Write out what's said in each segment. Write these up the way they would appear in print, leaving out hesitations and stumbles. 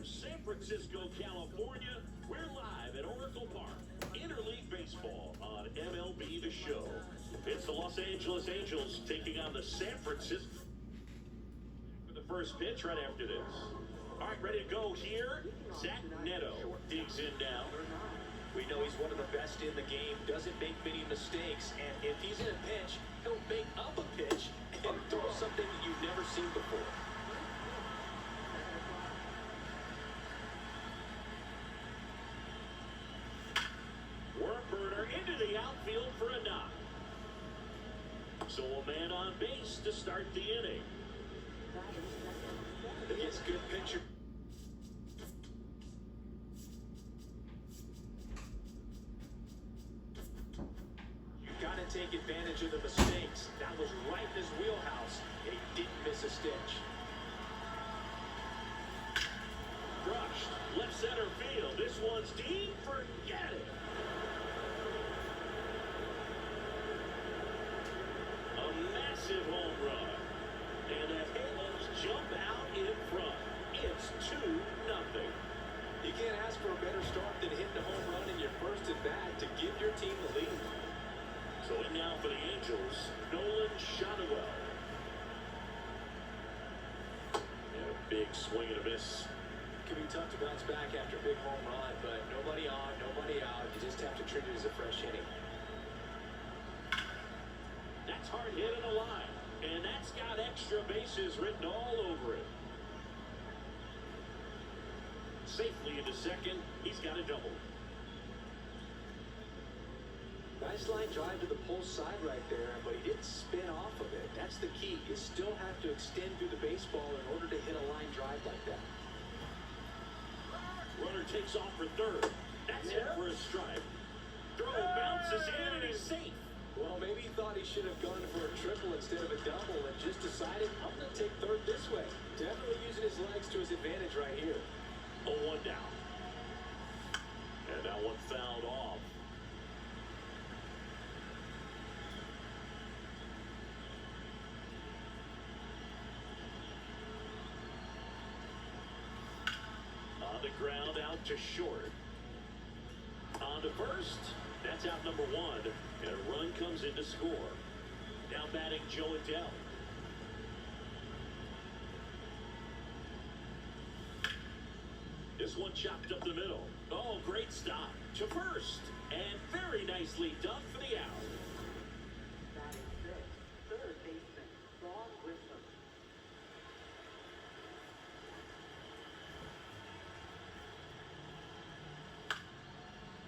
San Francisco, California. We're live at Oracle Park. Interleague Baseball on MLB The Show. It's the Los Angeles Angels taking on the San Francisco for the first pitch right after this. All right, ready to go here. Zach Neto digs in now. We know he's one of the best in the game, doesn't make many mistakes, and if he's in a pinch, he'll make up a pitch and throw something that you've never seen before. Worm burner into the outfield for a knock. So a man on base to start the inning. Against good pitcher. Got to take advantage of the mistakes. That was right in his wheelhouse, and he didn't miss a stitch. Crushed. Left center field. This one's deep. Forget it. A massive home run. And the Halos jump out in front. It's 2-0. You can't ask for a better start than hitting a home run in your first at bat to give your team the lead. So in now for the Angels, Nolan Shotwell. And a big swing and a miss. Can be tough to bounce back after a big home run, but nobody on, nobody out. You just have to treat it as a fresh inning. That's hard hit in a line. And that's got extra bases written all over it. Safely into second. He's got a double. Nice line drive to the pull side right there, but he didn't spin off of it. That's the key. You still have to extend through the baseball in order to hit a line drive like that. Runner takes off for third. That's it for a strike. Throw bounces in and he's safe. Well, maybe he thought he should have gone for a triple instead of a double and just decided, I'm going to take third this way. Definitely using his legs to his advantage right here. 0-1 down. And that one fouled off. On the ground, out to short. On to first. That's out number one. And a run comes in to score. Now batting Joe Adell. This one chopped up the middle. Oh, great stop. To first. And very nicely done for the out. Batting sixth, third baseman, Vaughn Grissom.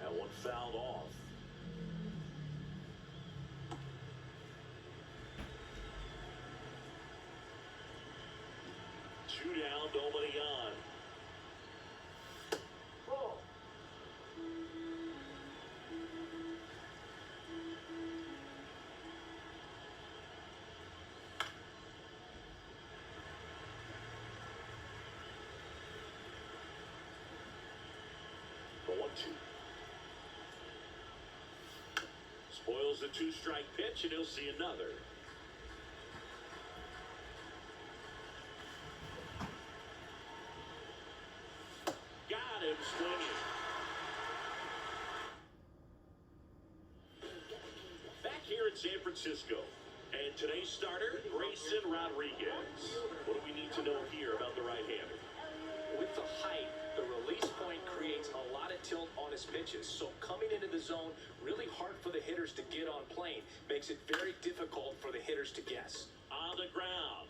That one fouled off. Two down, nobody on. Ball. The 1-2. Spoils the two-strike pitch, and he'll see another. Got him swinging. Back here in San Francisco. And today's starter, Grayson Rodriguez. What do we need to know here about the right-hander? With the height, the release point creates a lot of tilt on his pitches. So coming into the zone, really hard for the hitters to get on plane. Makes it very difficult for the hitters to guess. On the ground.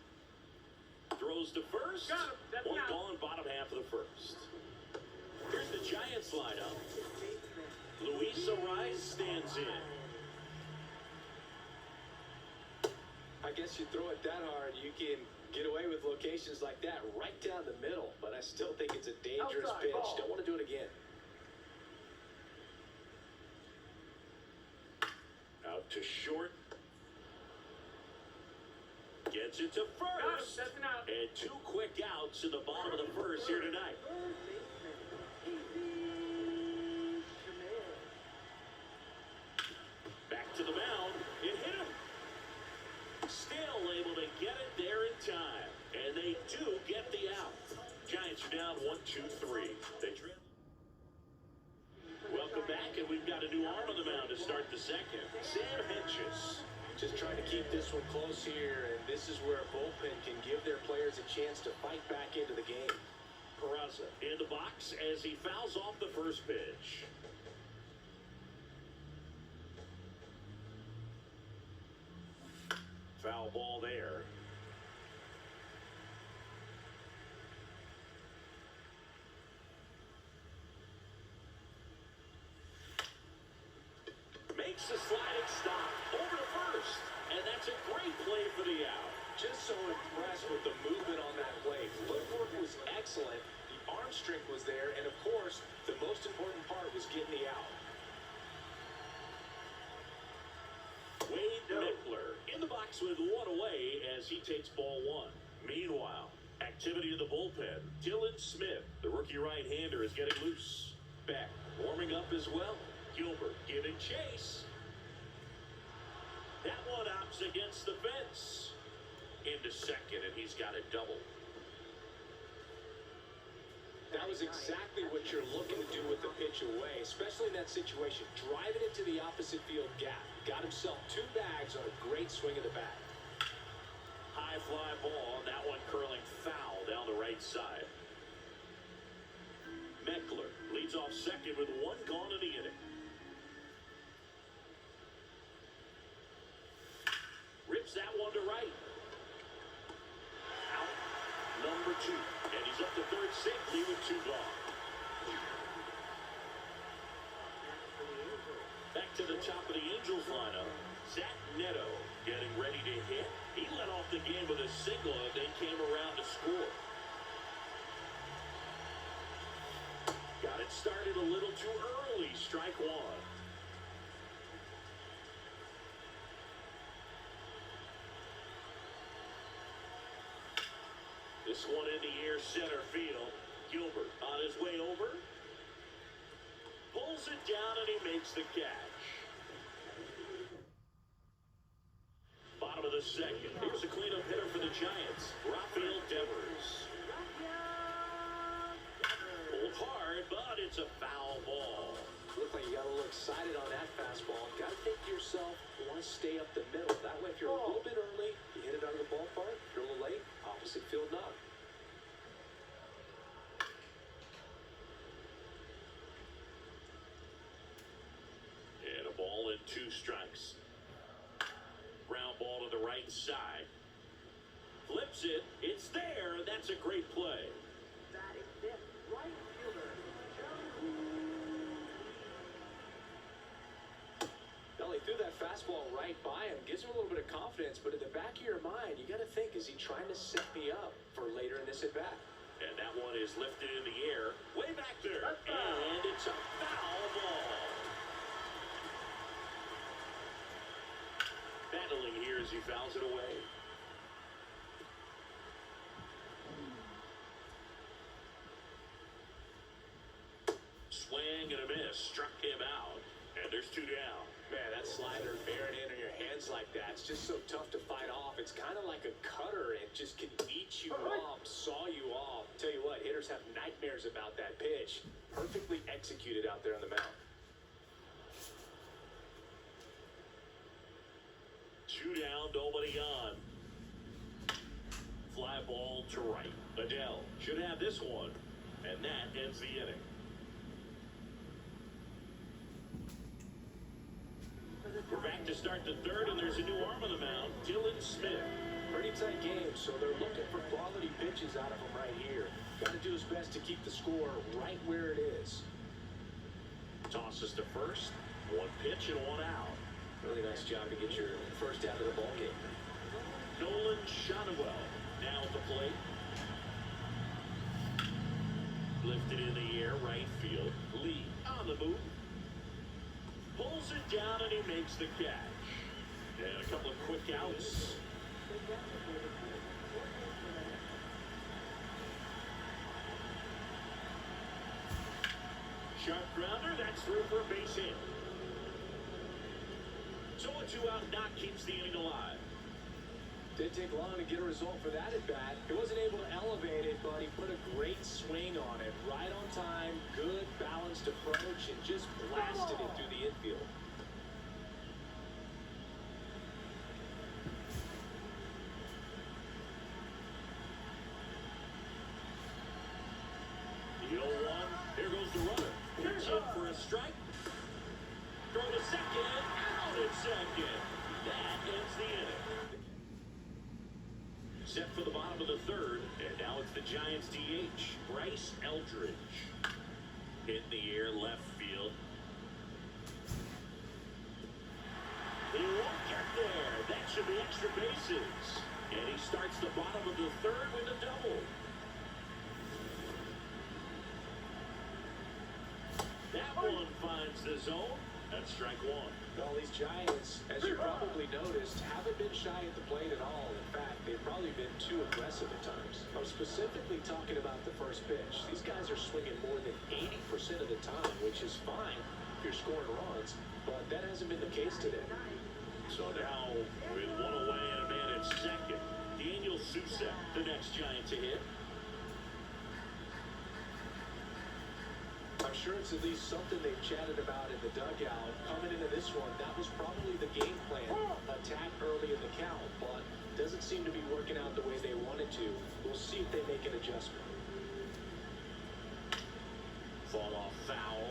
Throws to first. One gone, bottom half of the first. Here's the Giants lineup. Luis Arraez stands in. I guess you throw it that hard, you can get away with locations like that right down the middle. But I still think it's a dangerous Outside pitch. ball. Don't want to do it again. Out to short. Gets it to first. That's an out. And two quick outs in the bottom of the first here tonight. Third baseman, A.B. Shamir. Back to the mound. It hit him. Still able to get it there in time. And they do get the out. Giants are down 1-2-3. They trail. Welcome back, and we've got a new arm on the mound to start the second. Sam Hentges. Just trying to keep this one close here, and this is where a bullpen can give their players a chance to fight back into the game. Peraza in the box as he fouls off the first pitch. Foul ball there. Makes the sliding stop over to first, and that's a great play for the out. Just so impressed with the movement on that play. Footwork was excellent, the arm strength was there, and of course, the most important part was getting the out. Wade Meckler in the box with one away as he takes ball one. Meanwhile, activity in the bullpen. Dylan Smith, the rookie right-hander, is getting loose. Beck warming up as well. Gilbert giving chase. That one opts against the fence. Into second, and he's got a double. That was exactly what you're looking to do with the pitch away, especially in that situation. Driving it to the opposite field gap. Got himself 2 bags on a great swing of the bat. High fly ball, and that one curling foul down the right side. Meckler leads off second with 1 gone in the inning. Rips that one to right. Out number 2. And he's up to third safely with 2 gone. Back to the top of the Angels lineup. Zach Neto getting ready to hit. He led off the game with a single and then came around to score. Got it started a little too early. Strike 1. This one in the air, center field. Gilbert on his way over. Pulls it down and he makes the catch. Bottom of the second. Here's a cleanup hitter for the Giants. Rafael Devers. Pulled hard, but it's a foul ball. Looked like you got a little excited on that fastball. Got to think to yourself, you want to stay up the middle. That way, if you're a little bit early, you hit it out of the ballpark. If you're a little late, opposite field knock. And a ball and 2 strikes. Ground ball to the right side. Flips it. It's there. That's a great play. That is fifth. Right fielder, Well, he threw that fastball right by him. Gives him a little bit of confidence, but in the back of your mind, you got to think, is he trying to set me up for later in this at-bat? And that one is lifted in the air. Way back there. And it's a foul ball. Battling here as he fouls it away. Swing and a miss. Struck him out. And there's 2 down. Man, that slider bearing in on your hands like that, it's just so tough to fight off. It's kind of like a cutter. It just can eat you off, saw you off. Tell you what, hitters have nightmares about that pitch. Perfectly executed out there on the mound. 2 down, nobody on. Fly ball to right. Adele should have this one. And that ends the inning. We're back to start the third, and there's a new arm on the mound, Dylan Smith. Pretty tight game, so they're looking for quality pitches out of him right here. Got to do his best to keep the score right where it is. Tosses to first. 1 pitch and 1 out. Really nice job to get your first out of the ball game. Nolan Shotwell now at the plate. Lifted in the air, right field. Lee on the move. Pulls it down and he makes the catch. And a couple of quick outs. Sharp grounder, that's through for a base hit. So a 2 out knock keeps the inning alive. Didn't take long to get a result for that at bat. He wasn't able to elevate it, but he put a great just blasted it through the infield. The 0-1. Here goes the runner. Pitch in for a strike. Throw to second. Out at second. That ends the inning. Set for the bottom of the third, and now it's the Giants DH, Bryce Eldridge. Hit in the air, left field. He won't get there. That should be extra bases. And he starts the bottom of the third with a double. That one finds the zone. That's strike one. Well, these Giants, as you probably noticed, haven't been shy at the plate at all. In fact, they've probably been too aggressive at times. I'm specifically talking about the first pitch. These guys are swinging more than 80% of the time, which is fine if you're scoring runs, but that hasn't been the case today. So now, with one away and a man at second, Daniel Susek, the next Giant to hit. I'm sure it's at least something they've chatted about in the dugout. Coming into this one, that was probably the game plan. Attack early in the count, but doesn't seem to be working out the way they wanted to. We'll see if they make an adjustment. Fall off foul.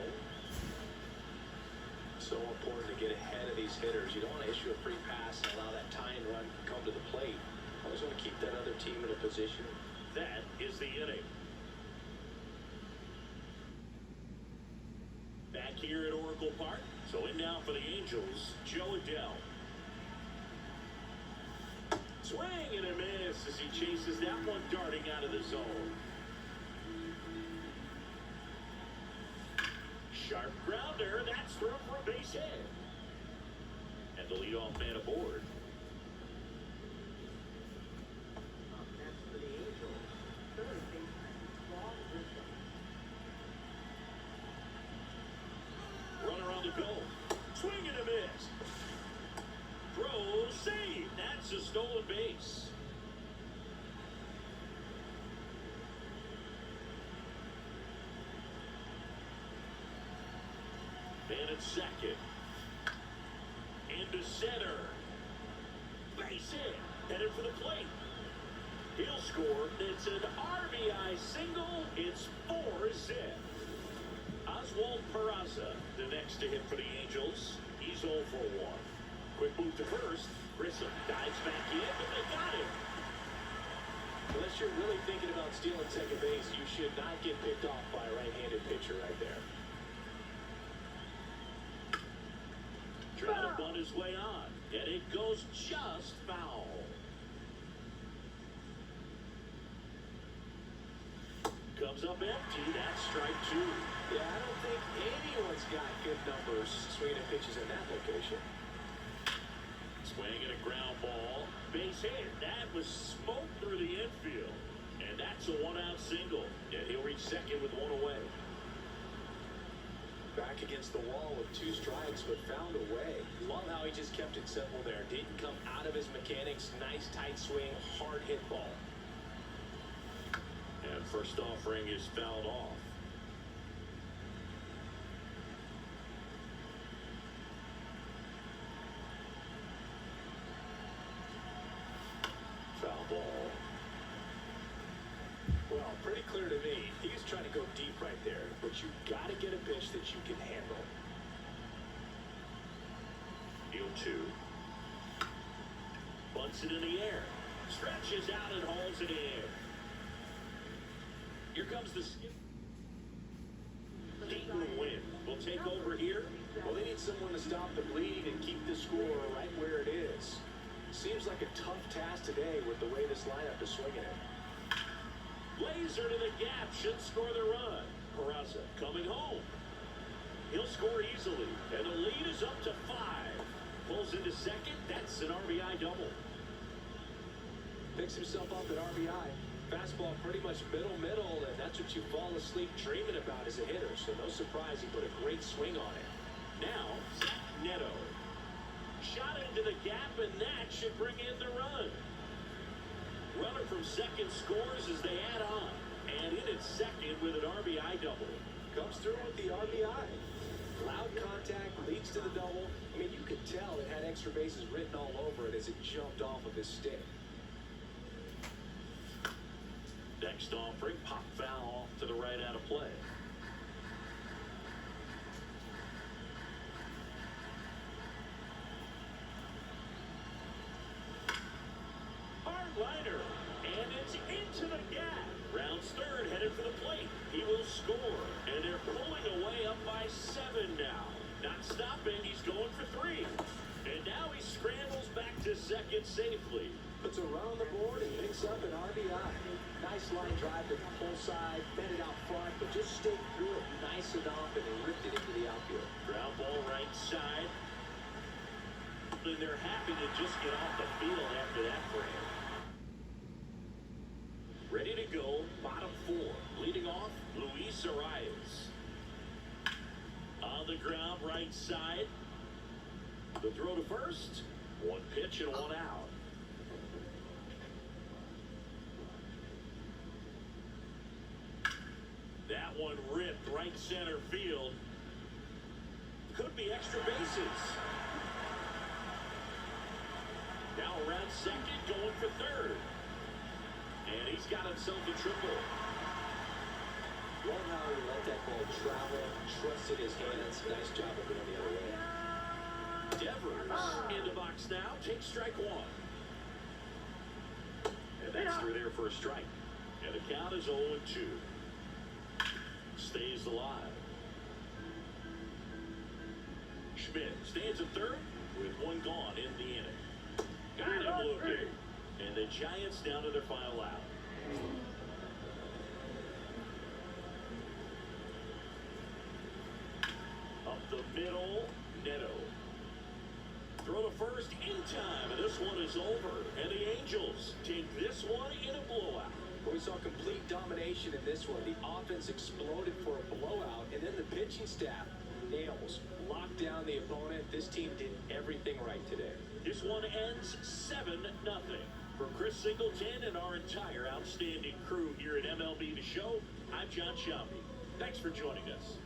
So important to get ahead of these hitters. You don't want to issue a free pass and allow that tying run to come to the plate. Always want to keep that other team in a position. That is the inning. Back here at Oracle Park. So in now for the Angels, Joe Adell. Swing and a miss as he chases that one darting out of the zone. Sharp grounder. That's through for a base hit. And the leadoff man aboard. Up next for the Angels, third baseman, Paul Grissom. Runner on the go. Swing and a miss. Throw, save. That's a stolen base. Man at second. Into center. Base hit. Headed for the plate. He'll score. It's an RBI single. It's 4-zip. Oswald Peraza, the next to hit for the Angels. He's 0 for 1. Quick move to first. Grissom dives back in, but they got him. Unless you're really thinking about stealing second base, you should not get picked off by a right-handed pitcher right there. Trying to bunt his way on, and it goes just foul. Comes up empty. That's strike two. Yeah, I don't think anyone's got good numbers swinging pitches in that location. Swing and a ground ball. Base hit. That was smoked through the infield. And that's a one-out single. And he'll reach second with one away. Back against the wall with 2 strikes, but found a way. Love how he just kept it simple there. Didn't come out of his mechanics. Nice tight swing, hard hit ball. And first offering is fouled off. Foul ball. Well, pretty clear to me. He was trying to go deep right there, but you got to get a pitch that you can handle. Deal 2. Bunts it in the air. Stretches out and holds it in. Here comes the skip. Keaton Wynn will take over here. Well, they need someone to stop the bleed and keep the score right where it is. Seems like a tough task today with the way this lineup is swinging it. Laser to the gap, should score the run. Peraza coming home. He'll score easily, and the lead is up to 5. Pulls into second, that's an RBI double. Picks himself up at RBI. Fastball pretty much middle, and that's what you fall asleep dreaming about as a hitter, so no surprise he put a great swing on it. Now, Zach Neto. Shot into the gap, and that should bring in the run. Runner from second scores as they add on. And in at second with an RBI double. Comes through with the RBI. Loud contact leads to the double. I mean, you could tell it had extra bases written all over it as it jumped off of his stick. Next offering, pop foul off to the right out of play. Hardliner, and it's into the gap. Rounds third, headed for the plate. He will score, and they're pulling away up by 7 now. Not stopping, he's going for 3. And now he scrambles back to second safely. Puts a run on the board and picks up an RBI. Nice line drive to the pull side, fed it out front, but just stayed through it nice enough and ripped it into the outfield. Ground ball right side. And they're happy to just get off the field after that frame. Ready to go, bottom 4. Leading off, Luis Arias. On the ground, right side. The throw to first. 1 pitch and 1 out. That one ripped right center field. Could be extra bases. Now around second, going for third. And he's got himself a triple. Love how he let that ball travel, trusted his hands. Nice job of going the other way. Devers in the box now, takes strike 1. And that's through there for a strike. And the count is 0-2. Stays alive. Schmidt stands at third with 1 gone in the inning. Got him looking. And the Giants down to their final out. Up the middle, Neto. Throw to first in time, and this one is over. And the Angels take this one in a blowout. Well, we saw complete domination in this one. The offense exploded for a blowout, and then the pitching staff, nails, locked down the opponent. This team did everything right today. This one ends 7-0. For Chris Singleton and our entire outstanding crew here at MLB The Show, I'm John Shelby. Thanks for joining us.